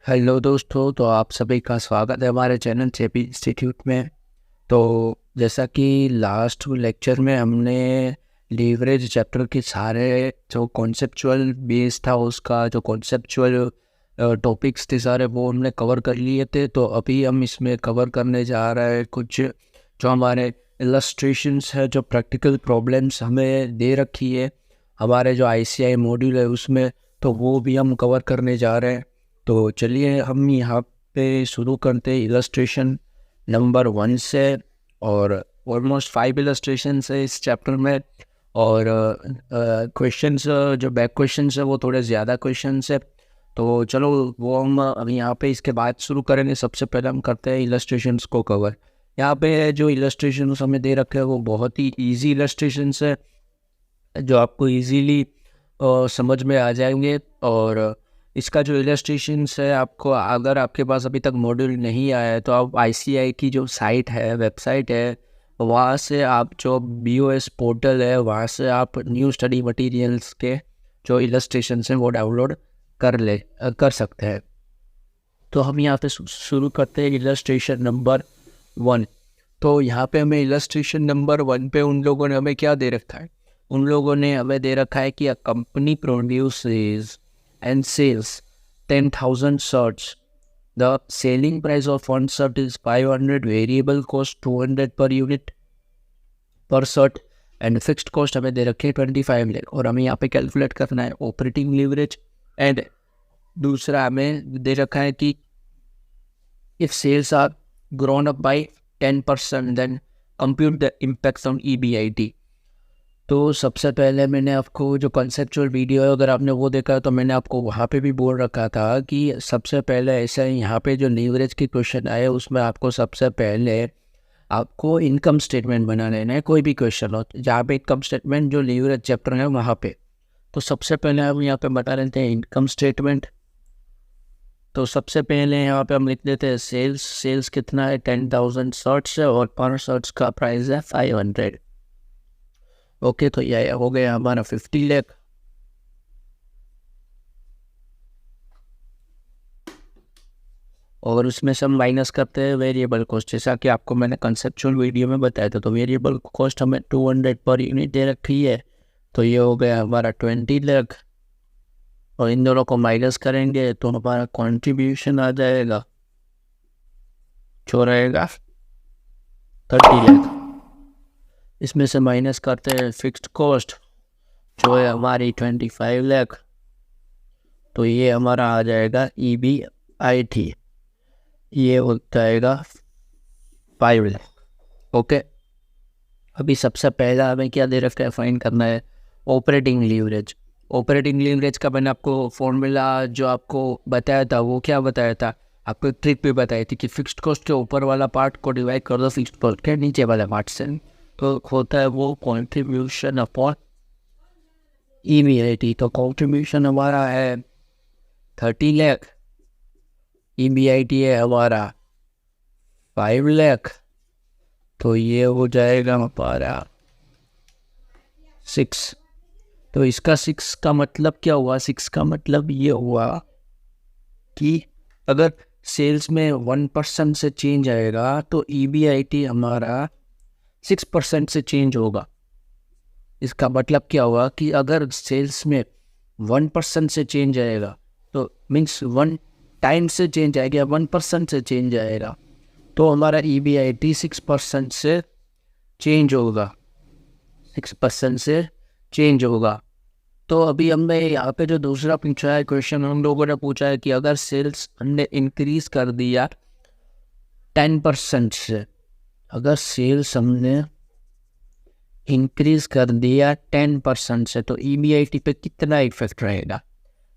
Hello दोस्तों, तो आप सभी का स्वागत है हमारे चैनल जेपी इंस्टीट्यूट में। तो जैसा कि लास्ट लेक्चर में हमने लीवरेज चैप्टर के सारे जो कॉन्सेप्चुअल बेस था, उसका जो कॉन्सेप्चुअल टॉपिक्स थे सारे वो हमने कवर कर लिए थे। तो अभी हम इसमें कवर करने जा रहे हैं कुछ जो हमारे इलस्ट्रेशंस है, जो प्रैक्टिकल प्रॉब्लम्स हमें दे रखी है हमारे जो आईसीआई मॉड्यूल है उसमें, तो वो भी हम कवर करने जा रहे हैं। तो चलिए हम यहाँ पे शुरू करते हैं इलस्ट्रेशन नंबर 1 से। और ऑलमोस्ट 5 इलस्ट्रेशंस है इस चैप्टर में। और क्वेश्चंस जो बैक क्वेश्चंस है वो थोड़े ज़्यादा क्वेश्चंस है। तो चलो वो हम अभी यहाँ पे इसके बाद शुरू करेंगे। सबसे पहले हम करते हैं इलस्ट्रेशंस को कवर। यहाँ पे जो इलस्ट्रेशंस हमें दे रखे हैं वो बहुत ही ईजी इलस्ट्रेशंस है, जो आपको इजीली समझ में आ जाएंगे। और इसका जो इलस्ट्रेशंस है, आपको अगर आपके पास अभी तक मॉड्यूल नहीं आया है तो आप आईसीआई की जो साइट है, वेबसाइट है, वहाँ से आप जो बीओएस पोर्टल है वहाँ से आप न्यू स्टडी मटेरियल्स के जो इलस्ट्रेशंस हैं वो डाउनलोड कर सकते हैं। तो हम यहाँ पे शुरू करते हैं इलस्ट्रेशन नंबर 1। तो यहाँ पे हमें इलस्ट्रेशन नंबर 1 पे उन लोगों ने हमें क्या दे रखा है, उन लोगों ने हमें दे रखा है कि a company produces and sells 10,000 shirts. The selling price of one shirt is 500, variable cost 200 per unit per shirt and fixed cost हमें दे रखे 25 लाख। और हमें यहाँ पे कैलकुलेट करना है ऑपरेटिंग लीवरेज। एंड दूसरा हमें दे रखा है कि if sales are grown up by 10% then compute the impacts on EBIT। तो सबसे पहले मैंने आपको जो कंसेप्चुअल वीडियो है, अगर आपने वो देखा तो मैंने आपको वहाँ पे भी बोल रखा था कि सबसे पहले ऐसा है, यहाँ पे जो लीवरेज के क्वेश्चन आए उसमें आपको सबसे पहले आपको इनकम स्टेटमेंट बना लेना है। कोई भी क्वेश्चन हो जहाँ पे इनकम स्टेटमेंट जो लीवरेज चैप्टर है वहाँ पे, तो सबसे पहले हम यहाँ पे बता लेते हैं इनकम स्टेटमेंट। तो सबसे पहले यहाँ पे हम लिख देते हैं सेल्स कितना है, 10,000 शर्ट्स है और पर शर्ट्स का प्राइस है 500। ओके, तो यह हो गया हमारा 50 लाख। और उसमें से हम माइनस करते हैं वेरिएबल कॉस्ट, जैसा कि आपको मैंने कंसेप्चुअल वीडियो में बताया था। तो वेरिएबल कॉस्ट हमें 200 पर यूनिट दे रखी है, तो ये हो गया हमारा 20 लाख। और इन दोनों को माइनस करेंगे तो हमारा कॉन्ट्रीब्यूशन आ जाएगा जो रहेगा 30 लाख। इसमें से माइनस करते हैं फिक्स्ड कॉस्ट जो है हमारी 25 लाख, तो ये हमारा आ जाएगा EBIT, ये हो जाएगा 5 लाख। ओके, अभी सबसे पहला हमें क्या दे रखा है, फाइंड करना है ऑपरेटिंग लीवरेज। ऑपरेटिंग लीवरेज का मैंने आपको फॉर्मूला जो आपको बताया था वो क्या बताया था, आपको ट्रिक भी बताई थी कि फिक्स्ड कॉस्ट के ऊपर वाला पार्ट को डिवाइड कर दो फिक्स्ड कॉस्ट के नीचे वाले पार्ट से, तो होता है वो कॉन्ट्रीब्यूशन अपॉन EBIT। तो कॉन्ट्रीब्यूशन हमारा है 30 लाख, EBIT है हमारा 5 लाख, तो ये हो जाएगा हमारा 6। तो इसका 6 का मतलब क्या हुआ, 6 का मतलब ये हुआ कि अगर सेल्स में 1% से चेंज आएगा तो EBIT हमारा 6% से चेंज होगा। इसका मतलब क्या हुआ कि अगर सेल्स में 1% से चेंज आएगा तो मीन्स 1 टाइम से चेंज आएगा, 1% से चेंज आएगा, तो हमारा EBIT 6% से चेंज होगा, 6% से चेंज होगा। तो अभी हमने यहाँ पे जो दूसरा पूछा है क्वेश्चन, हम लोगों ने पूछा है कि अगर सेल्स हमने इंक्रीज कर दिया 10% से, अगर सेल्स हमने इंक्रीज कर दिया 10% से तो EBIT पे कितना इफेक्ट रहेगा।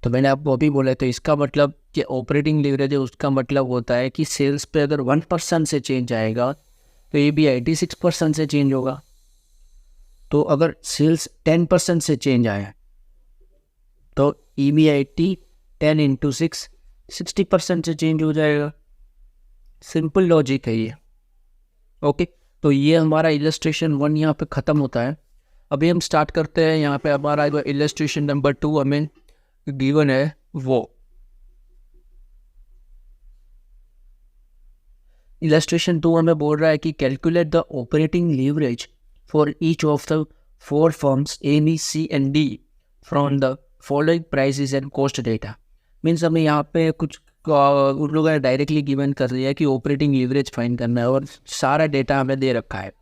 तो मैंने आपको अभी बोला, तो इसका मतलब कि ऑपरेटिंग लीवरेज है उसका मतलब होता है कि सेल्स पे अगर 1% से चेंज आएगा तो EBIT 6% से चेंज होगा। तो अगर सेल्स 10% से चेंज आया तो EBIT 10 × 6 60% से चेंज हो जाएगा। सिंपल लॉजिक है ये। ओके, तो ये हमारा इलस्ट्रेशन 1 यहाँ पे ख़त्म होता है। अभी हम स्टार्ट करते हैं। यहाँ पे हमारा इलस्ट्रेशन नंबर 2 हमें गिवन है वो इलस्ट्रेशन 2 हमें बोल रहा है कि calculate the operating leverage for each of the 4 firms A B C and D from the following prices and cost data. Means हमें यहाँ पे कुछ उन लोगों ने डायरेक्टली गिवन कर दिया है कि ऑपरेटिंग लीवरेज फाइंड करना है और सारा डेटा हमें दे रखा है।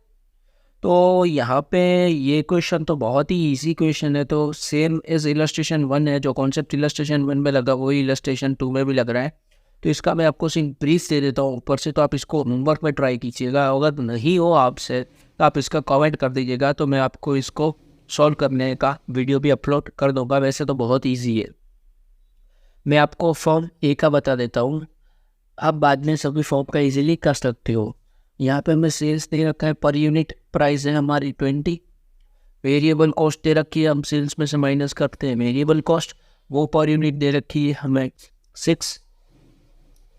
तो यहाँ पे ये क्वेश्चन तो बहुत ही इजी क्वेश्चन है, तो सेम एज इलस्ट्रेशन 1 है, जो कॉन्सेप्ट इलस्ट्रेशन 1 में लगा वही इलस्ट्रेशन 2 में भी लग रहा है। तो इसका मैं आपको सिर्फ ब्रीफ दे देता हूँ ऊपर से, तो आप इसको होमवर्क में ट्राई कीजिएगा। अगर नहीं हो आपसे तो आप इसका कमेंट कर दीजिएगा, तो मैं आपको इसको सॉल्व करने का वीडियो भी अपलोड कर दूँगा। वैसे तो बहुत ईजी है। मैं आपको फॉर्म ए का बता देता हूँ, आप बाद में सभी फॉर्म का इजीली कर सकते हो। यहाँ पे हमें सेल्स दे रखा है, पर यूनिट प्राइस है हमारी 20, वेरिएबल कॉस्ट दे रखी है, हम सेल्स में से माइनस करते हैं वेरिएबल कॉस्ट, वो पर यूनिट दे रखी है हमें 6।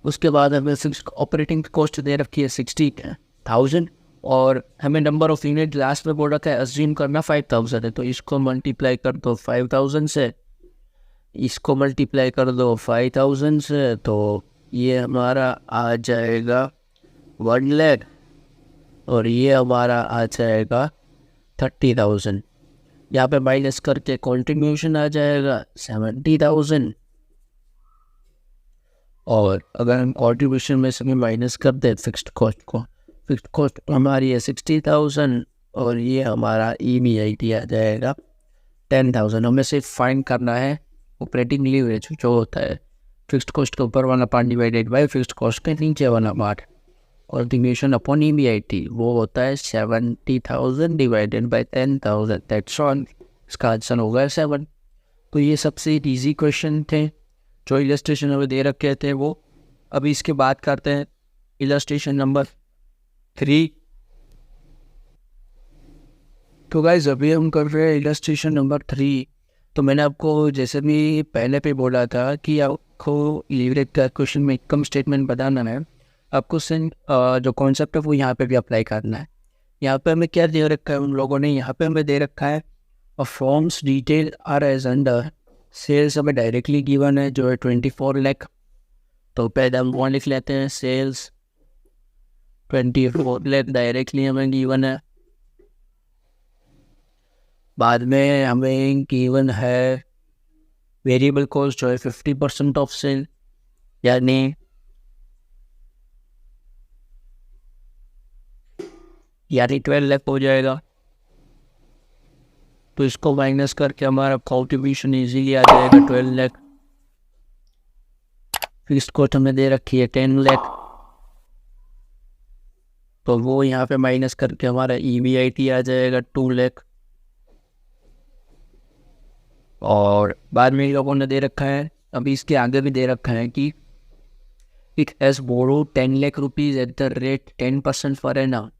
उसके बाद हमें फिक्स्ड ऑपरेटिंग कॉस्ट दे रखी है 60,000 और हमें नंबर ऑफ यूनिट लास्ट में बोल रखा है अज्यूम करना 5000 है। तो इसको मल्टीप्लाई कर दो 5000 से, इसको मल्टीप्लाई कर दो 5000 से, तो ये हमारा आ जाएगा 1 लाख और ये हमारा आ जाएगा 30,000। यहाँ पे माइनस करके कॉन्ट्रीब्यूशन आ जाएगा 70,000 और अगर हम कॉन्ट्रीब्यूशन में से माइनस कर दें फिक्स्ड कॉस्ट हमारी है 60,000 और ये हमारा EBIT आ जाएगा 10,000। हमें सिर्फ फाइंड करना है ऑपरेटिंग लीवरेज, जो होता है फिक्स्ड कॉस्ट के ऊपर वाला part divided by fixed cost के नीचे वाला पार्ट, और डिविजन अपॉन EBIT वो होता है 70,000 डिवाइडेड बाय 10,000, दैट्स ऑल। इसका आंसर होगा 7। तो ये सबसे इजी क्वेश्चन थे जो इलस्ट्रेशन हमें दे रखे थे वो। अभी इसके बाद करते हैं इलस्ट्रेशन नंबर 3। तो गाइस अभी हम कर रहे हैं इलस्ट्रेशन नंबर 3। तो मैंने आपको जैसे भी पहले पे बोला था कि आपको लीवरेज का क्वेश्चन में इनकम स्टेटमेंट बताना है, आपको जो कॉन्सेप्ट है वो यहाँ पे भी अप्लाई करना है। यहाँ पे हमें क्या दे रखा है उन लोगों ने, यहाँ पे हमें दे रखा है firms detail are as under, sales हमें डायरेक्टली गिवन है जो है 24 लाख। तो पहले हम वहाँ लिख लेते हैं सेल्स 24 लाख डायरेक्टली हमें गिवन है। बाद में हमें गिवन है वेरिएबल कॉस्ट जो है 50% ऑफ सेल, यानी 12 लाख हो जाएगा। तो इसको माइनस करके हमारा कॉन्ट्रीब्यूशन इजीली आ जाएगा 12 लाख। फिक्स्ड कॉस्ट हमें दे रखी है 10 लाख, तो वो यहाँ पे माइनस करके हमारा EBIT आ जाएगा 2 लाख। और बाद में इन लोगों ने दे रखा है, अभी इसके आगे भी दे रखा है कि it has borrow 10 lakh rupees at the rate 10% per annum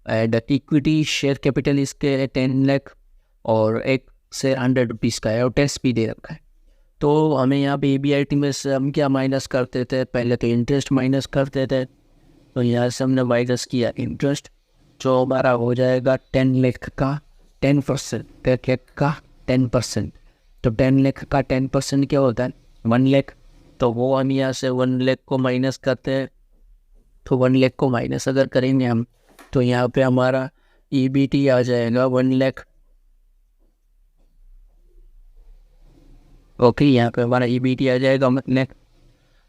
and equity share capital इसके 10 लाख और एक से 100 रुपीज़ का है और टेस्ट भी दे रखा है। तो हमें यहाँ पे EBIT में से हम क्या माइनस करते थे, पहले तो इंटरेस्ट माइनस करते थे। तो यहाँ से हमने माइनस किया इंटरेस्ट, जो हमारा हो जाएगा 10 लाख का 10%, 10 लाख का 10%। तो 10 लाख का 10% क्या होता है 1 लाख। तो वो हम यहाँ से 1 लाख को माइनस करते हैं। तो 1 लाख को माइनस अगर करेंगे हम, तो यहाँ पे हमारा EBT आ जाएगा 1 लाख। ओके, यहाँ पे हमारा EBT आ जाएगा 1 लाख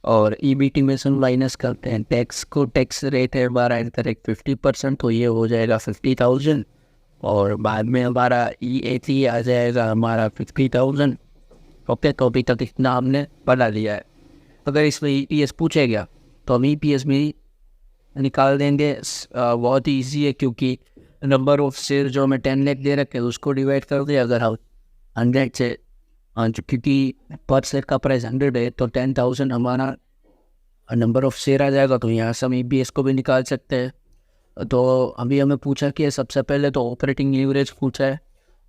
और EBT में से माइनस करते हैं टैक्स को। टैक्स रेट है हमारा इंटरेक्ट 50%, तो ये हो जाएगा 50,000 और बाद में हमारा EAT आ जाएगा हमारा 50,000। ओके, तो अभी तक इतना हमने बना लिया है। अगर इसमें EPS पूछेगा तो हम EPS में निकाल देंगे। बहुत ही ईजी है, क्योंकि नंबर ऑफ शेयर जो हमें 10 लाख दे रखे हैं उसको डिवाइड कर दे अगर हम 100 से, क्योंकि पर शेयर का प्राइस 100 है, तो 10,000 हमारा नंबर ऑफ शेयर आ जाएगा। तो यहाँ से हम EPS को भी निकाल सकते हैं। तो अभी हमें पूछा कि सबसे पहले तो ऑपरेटिंग लीवरेज पूछा है।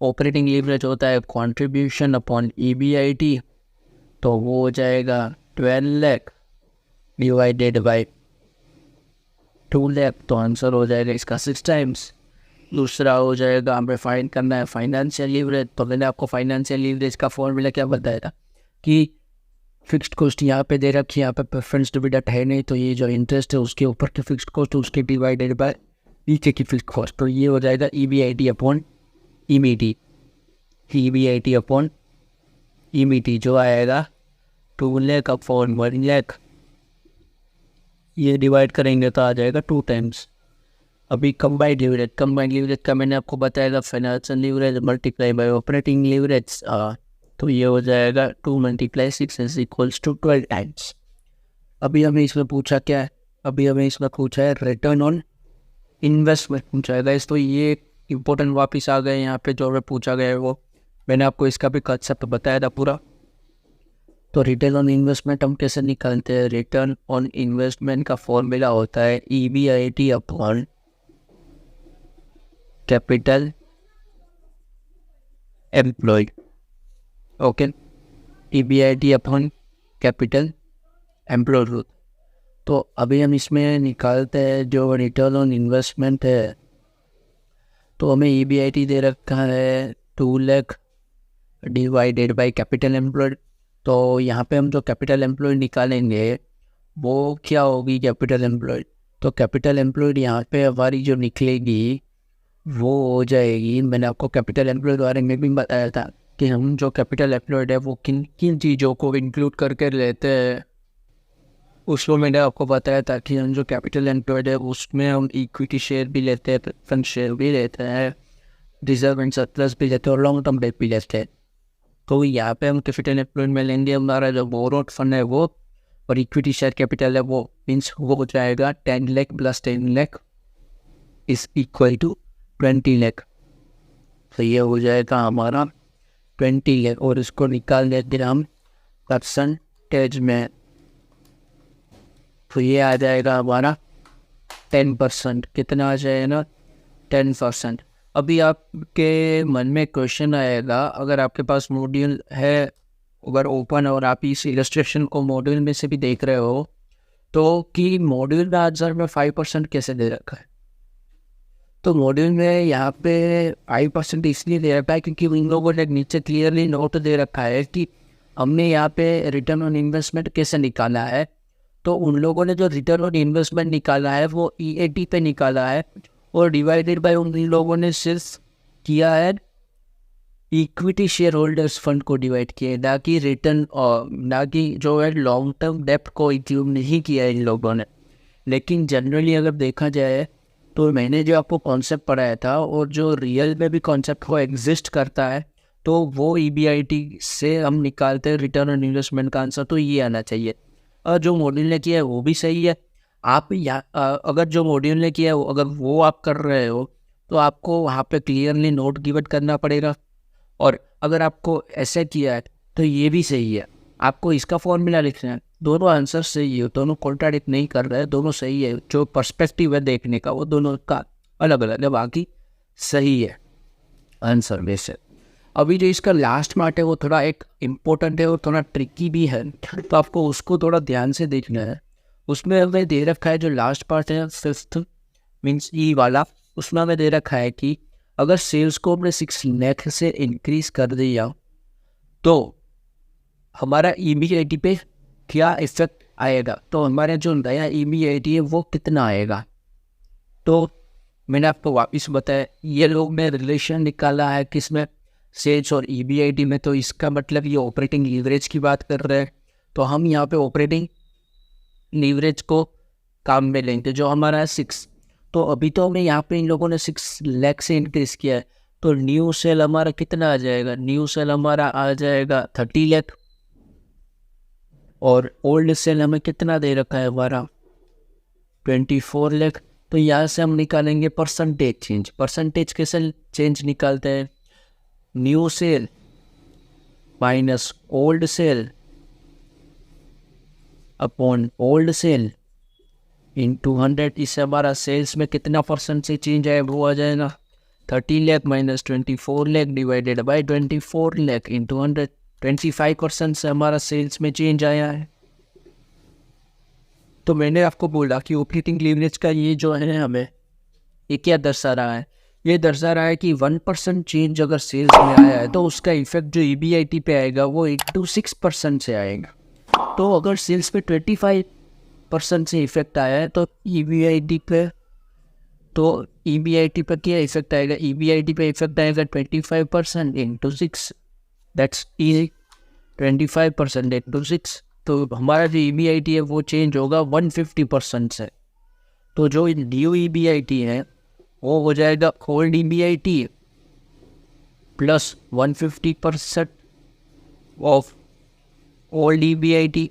ऑपरेटिंग लीवरेज होता है कंट्रीब्यूशन अपॉन EBIT, तो वो हो जाएगा 12 लाख डिवाइडेड बाय 2 लाख, तो आंसर हो जाएगा इसका 6 टाइम्स। दूसरा हो जाएगा हमें फाइंड करना है फाइनेंशियल लीवरेज। तो मैंने आपको फाइनेंशियल लीवरेज का फॉर्मूला क्या बताया था कि फिक्स्ड कॉस्ट यहाँ पे दे रखी है, यहाँ पे प्रेफरेंस डिविडेंड है नहीं, तो ये जो इंटरेस्ट है उसके ऊपर की फिक्स्ड कॉस्ट उसके डिवाइडेड बाय नीचे की फिक्स्ड कॉस्ट, तो ये हो जाएगा EBIT upon EBT। EBIT upon EBT जो आएगा 2 लाख अपॉन 1 लाख, ये डिवाइड करेंगे तो आ जाएगा 2 टाइम्स। अभी कंबाइंड लीवरेज का मैंने आपको बताया था, financial leverage multiply by operating leverage, तो ये हो जाएगा 2 × 6 इज इक्वल्स टू 12 टाइम्स। अभी हमें इसमें पूछा क्या है, अभी हमें इसमें पूछा है रिटर्न ऑन इन्वेस्टमेंट पूछा है गाइस, तो ये इंपॉर्टेंट वापस आ गए यहाँ पे जो हमें पूछा गया है, वो मैंने आपको इसका भी कंसेप्ट बताया था पूरा। तो रिटर्न ऑन इन्वेस्टमेंट हम कैसे निकालते हैं, रिटर्न ऑन इन्वेस्टमेंट का फॉर्मूला होता है EBIT upon capital employed. Okay, EBIT upon capital employed. तो अभी हम इसमें निकालते हैं जो रिटर्न ऑन इन्वेस्टमेंट है, तो हमें EBIT दे रखा है 2 lakh divided by capital employed. तो यहाँ पे हम जो कैपिटल एम्प्लॉयड निकालेंगे वो क्या होगी, कैपिटल एम्प्लॉयड, तो कैपिटल एम्प्लॉयड यहाँ पे हमारी जो निकलेगी वो हो जाएगी, मैंने आपको कैपिटल एम्प्लॉयड बारे में भी बताया था कि हम जो कैपिटल एम्प्लॉयड है वो किन किन चीज़ों को इंक्लूड करके लेते हैं, उसको मैंने आपको बताया था कि हम जो कैपिटल एम्प्लॉयड है उसमें हम इक्विटी शेयर भी लेते हैं, प्रेफरेंस शेयर भी लेते हैं, रिजर्व एंड सरप्लस भी लेते हैं और लॉन्ग टर्म डेट भी लेते हैं। तो यहाँ पे हम कैपिटल एम्प्लॉयड में लेंगे हमारा जो बोरोड फंड है वो, और इक्विटी शेयर कैपिटल है वो मीन्स वो हो जाएगा 10 lakh plus 10 lakh is equal to 20 lakh. तो ये हो जाएगा हमारा 20 लाख, और इसको निकाल लेते हम परसेंटेज में, तो ये आ जाएगा हमारा 10%। कितना आ जाएगा, 10%। अभी आपके मन में क्वेश्चन आएगा, अगर आपके पास मॉड्यूल है अगर ओपन और आप इस इलस्ट्रेशन को मॉड्यूल में से भी देख रहे हो, तो कि मॉड्यूल में आंसर में 5% कैसे दे रखा है, तो मॉड्यूल में यहाँ पे 5% इसलिए दे रखा है क्योंकि उन लोगों ने नीचे क्लियरली नोट दे रखा है कि हमने यहाँ पे रिटर्न ऑन इन्वेस्टमेंट कैसे निकाला है। तो उन लोगों ने जो रिटर्न ऑन इन्वेस्टमेंट निकाला है वो EAT पे निकाला है, और डिवाइडेड बाय उन लोगों ने सिर्फ किया है इक्विटी शेयर होल्डर्स फंड को डिवाइड किया है, ना कि रिटर्न और ना कि जो है लॉन्ग टर्म डेप्ट को इंक्लूड नहीं किया है इन लोगों ने। लेकिन जनरली अगर देखा जाए तो मैंने जो आपको कॉन्सेप्ट पढ़ाया था और जो रियल में भी कॉन्सेप्ट को एग्जिस्ट करता है, तो वो EBIT से हम निकालते हैं रिटर्न ऑन इन्वेस्टमेंट का आंसर, तो ये आना चाहिए। और जो मॉड्यूल ने किया है वो भी सही है। आप अगर जो मॉड्यूल ने किया है अगर वो आप कर रहे हो तो आपको वहाँ पे क्लियरली नोट गिवन करना पड़ेगा, और अगर आपको ऐसे किया है तो ये भी सही है, आपको इसका फॉर्मूला लिखना है। दोनों आंसर सही है, दोनों कॉन्ट्राडिक्ट नहीं कर रहे हैं, दोनों सही है। जो पर्सपेक्टिव है देखने का वो दोनों का अलग अलग है, बाकी सही है आंसर में से। अभी जो इसका लास्ट पार्ट है वो थोड़ा एक इम्पोर्टेंट है और थोड़ा ट्रिकी भी है, तो आपको उसको थोड़ा ध्यान से देखना है। उसमें हमें दे रखा है जो लास्ट पार्ट है 5th मीन्स E वाला, उसमें हमें दे रखा है कि अगर सेल्स को हमने 6 लाख से इंक्रीज कर दिया तो हमारा EBIT पे क्या इफेक्ट आएगा, तो हमारा जो नया EBIT है वो कितना आएगा। तो मैंने आपको वापस बताया, ये लोग ने रिलेशन निकाला है किसमें, सेल्स और EBIT में, तो इसका मतलब ये ऑपरेटिंग लीवरेज की बात कर रहे हैं। तो हम यहाँ पे ऑपरेटिंग लीवरेज को काम में लेंगे जो हमारा है 6। तो अभी तो हमें यहाँ पे इन लोगों ने 6 लाख से इंक्रीज किया है, तो न्यू सेल हमारा कितना आ जाएगा, न्यू सेल हमारा आ जाएगा 30 लाख, और ओल्ड सेल हमें कितना दे रखा है हमारा 24 लाख। तो यहाँ से हम निकालेंगे परसेंटेज चेंज। परसेंटेज कैसे चेंज निकालते हैं, new sale minus old sale upon old sale into 100। इससे हमारा सेल्स में कितना परसेंट से चेंज आए वो आ जाएगा 30 lakh minus 24 lakh divided by 24 lakh into 100। 25% से हमारा सेल्स में चेंज आया है। तो मैंने आपको बोला कि ऑपरेटिंग लीवरेज का ये जो है हमें ये क्या दर्शा रहा है, ये दर्शा रहा है कि 1% चेंज अगर सेल्स में आया है तो उसका इफेक्ट जो EBIT पे आएगा वो 6% से आएगा। तो अगर सेल्स पे 25% से इफेक्ट आया है तो EBIT पे, तो EBIT पर क्या इफेक्ट आएगा? EBIT पे इफेक्ट आएगा 25% इंटू 6, दैट्स ईजी, 25% इंटू 6। तो हमारा जो EBIT है वो चेंज होगा 150% से। तो जो न्यू EBIT है वो हो जाएगा old EBIT plus 150% of old EBIT।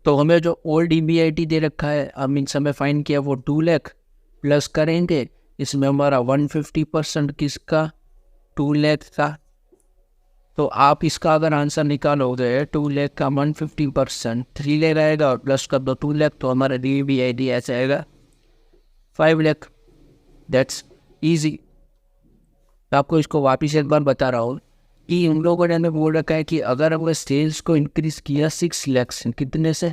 तो हमें जो ओल्ड EBIT दे रखा है, मीन्स हमें फाइन किया वो 2 लाख, प्लस करेंगे इसमें हमारा 150% किसका, 2 लाख का। तो आप इसका अगर आंसर निकालोगे 2 लाख का 150% 3 लाख आएगा, और प्लस कर दो 2 लाख, तो हमारा EBIT ऐसा आएगा 5 लाख। That's easy. आपको इसको वापिस एक बार बता रहा हूँ कि उन लोगों ने हमें बोल रखा है कि अगर हमने सेल्स को इंक्रीज किया 6 लाख से, कितने से,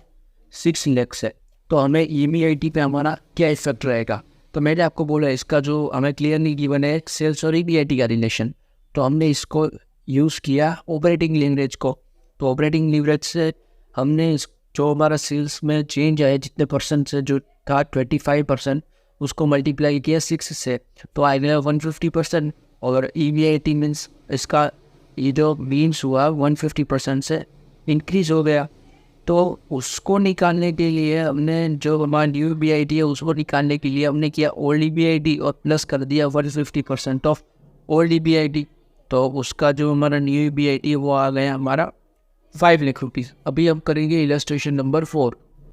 6 लाख से, तो हमें EBIT पे हमारा क्या इफेक्ट रहेगा। तो मैंने आपको बोला इसका जो हमें क्लियरली गिवन है सेल्स और EBIT का रिलेशन, तो हमने इसको यूज़ किया ऑपरेटिंग लीवरेज को। तो ऑपरेटिंग लीवरेज से हमने जो हमारा सेल्स में चेंज आया जितने परसेंट से, जो था 25%, उसको मल्टीप्लाई किया 6 से, तो आएगा 150%। और EBIT मीन्स इसका ये जो मीन्स हुआ 150% से इंक्रीज हो गया। तो उसको निकालने के लिए हमने जो हमारा न्यू EBIT है उसको निकालने के लिए हमने किया ओल्ड EBIT और प्लस कर दिया 150% ऑफ ओल्ड EBIT। तो उसका जो हमारा न्यू EBIT है वो आ गया हमारा 5 लाख रुपीज़। अभी हम करेंगे इलस्ट्रेशन नंबर 4।